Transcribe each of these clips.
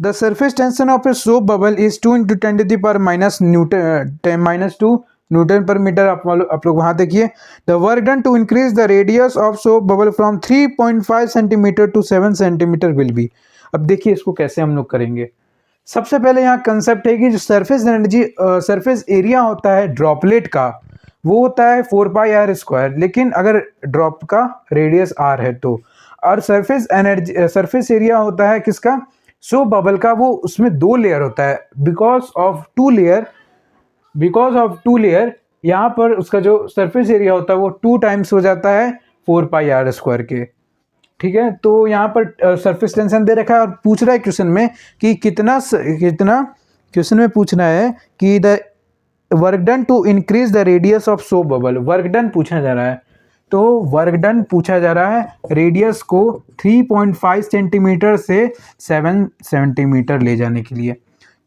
The surface tension of a soap bubble is 2 × 10⁻² newton per metre. आप लोग वहाँ देखिए। The work done to increase the radius of soap bubble from 3.5 centimetre to 7 centimetre will be. अब देखिए इसको कैसे हम लोग करेंगे। सबसे पहले यहाँ कंसेप्ट है कि जो सरफेस एरिया होता है ड्रॉपलेट का, वो होता है 4πr²। लेकिन अगर ड्रॉप का रेडियस r है तो, और सरफेस एरिया होता है किसका, सोप बबल का, वो उसमें 2 लेयर होता है। बिकॉज ऑफ टू लेयर यहाँ पर उसका जो सरफेस एरिया होता है वो 2 टाइम्स हो जाता है 4πr² के। ठीक है, तो यहाँ पर सरफेस टेंशन दे रखा है और पूछ रहा है क्वेश्चन में कि कितना क्वेश्चन में पूछना है कि the work done to increase the radius of soap bubble. Work done पूछा जा रहा है, तो वर्क डन पूछा जा रहा है रेडियस को 3.5 सेंटीमीटर से 7 सेंटीमीटर ले जाने के लिए।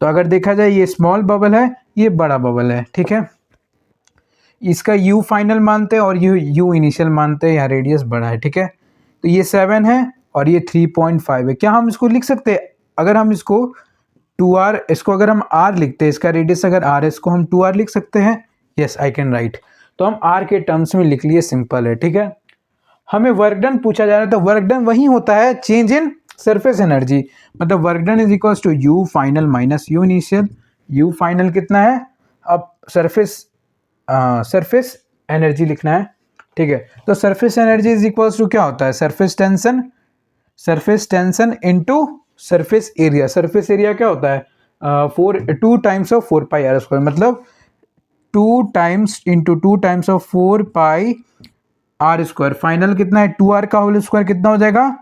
तो अगर देखा जाए ये स्मॉल बबल है, ये बड़ा बबल है। ठीक है, इसका यू फाइनल मानते हैं और यू इनिशियल मानते हैं, यहाँ रेडियस बड़ा है। ठीक है, तो ये 7 है और ये 3.5 है। क्या हम इसको लिख सकते हैं, अगर हम इसको 2r, इसको अगर हम r लिखते हैं, इसका रेडियस अगर r है, इसको हम 2r लिख सकते हैं। Yes, I can write. तो हम r के टर्म्स में लिख लिए, सिंपल है। ठीक है, हमें वर्क डन पूछा जा रहा है, तो वर्क डन वही होता है चेंज इन सरफेस एनर्जी। मतलब work done is equals to U final minus U initial. U final कितना है, अब सरफेस एनर्जी लिखना है। ठीक है, तो surface energy is equals to क्या होता है, surface tension into surface area. Surface area क्या होता है, 2 टाइम्स ऑफ 4πr², मतलब 2 times into 2 times of 4πr²। Final कितना है, 2r का होल स्क्वायर कितना हो जाएगा,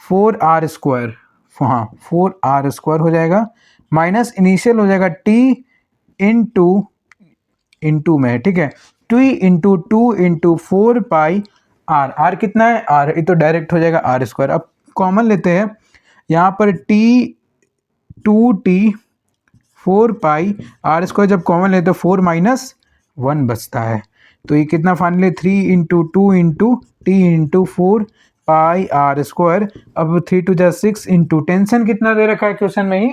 4r²। हाँ, 4r² हो जाएगा, माइनस इनिशियल हो जाएगा t इंटू में। ठीक है, t into 2 into 4πr। r कितना है, r, ये तो डायरेक्ट हो जाएगा r²। अब कॉमन लेते हैं, यहाँ पर t 4πr² जब कॉमन लेते हैं 4 - 1 बचता है। तो ये कितना finally 3 into 2 into t into 4πr²। अब 3 × 2 = 6 इंटू टेंशन कितना दे रखा है क्वेश्चन में ही,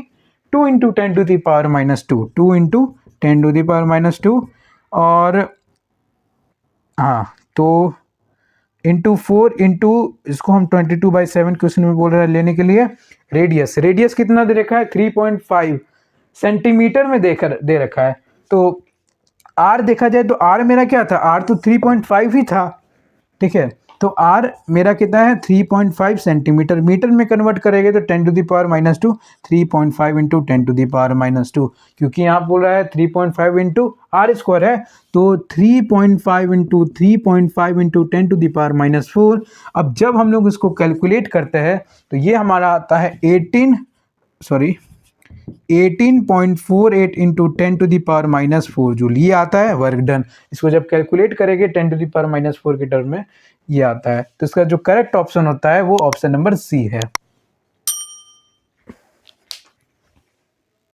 2 इंटू 10⁻², 2 इंटू 10⁻²। और हाँ, तो इंटू 4 इंटू इसको हम 22/7 क्वेश्चन में बोल रहा है लेने के लिए। रेडियस कितना दे रखा है, 3.5 सेंटीमीटर में दे रखा है। तो r देखा जाए तो r मेरा क्या था, r तो 3.5 ही था। ठीक है, तो r मेरा कितना है, 3.5 सेंटीमीटर। मीटर में कन्वर्ट करेंगे तो 10⁻², 3.5 इंटू 10⁻², क्योंकि यहाँ बोल रहा है 3.5 इंटू r² है, तो 3.5 इंटू 3.5 इंटू 10⁻⁻⁴। अब जब हम लोग इसको कैलकुलेट करते हैं तो ये हमारा आता है 18.48 इंटू 10⁻⁻⁴ जूल, ये आता है वर्क डन। इसको जब कैलकुलेट करेंगे 10⁻⁴ के टर्म में ये आता है। तो इसका जो करेक्ट ऑप्शन होता है वो ऑप्शन नंबर सी है।